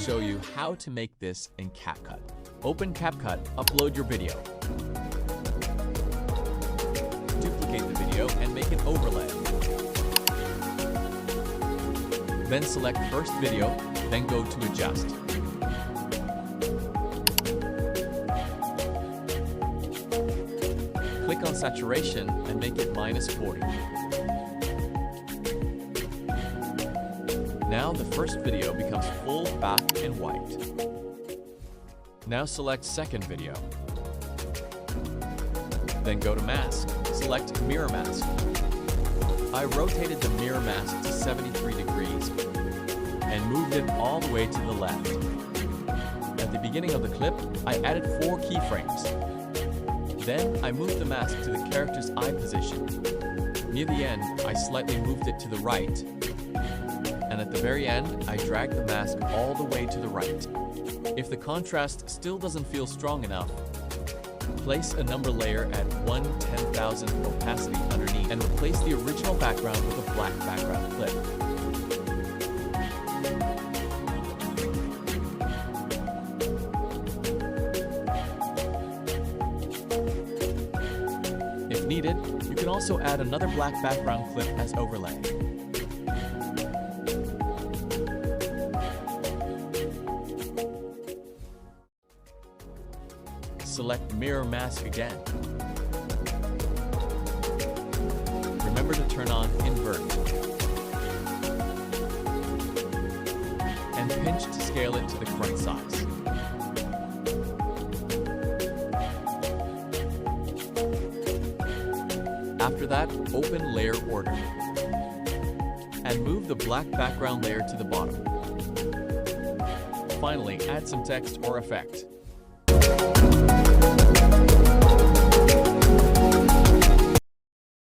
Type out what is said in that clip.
show you how to make this in CapCut. Open CapCut, upload your video. Duplicate the video and make an overlay. Then select first video, then go to adjust. Click on saturation and make it -40. Now the first video becomes full black and white. Now select second video. Then go to mask. Select mirror mask. I rotated the mirror mask to 73 degrees and moved it all the way to the left. At the beginning of the clip, I added 4 keyframes. Then I moved the mask to the character's eye position. Near the end, I slightly moved it to the right. And at the very end, I dragged the mask all the way to the right. If the contrast still doesn't feel strong enough, place a number layer at 1/10,000 opacity underneath and replace the original background with a black background clip. If needed, you can also add another black background clip as overlay. Select mirror mask again. Remember to turn on invert. And pinch to scale it to the correct size. After that, open layer order. And move the black background layer to the bottom. Finally, add some text or effect.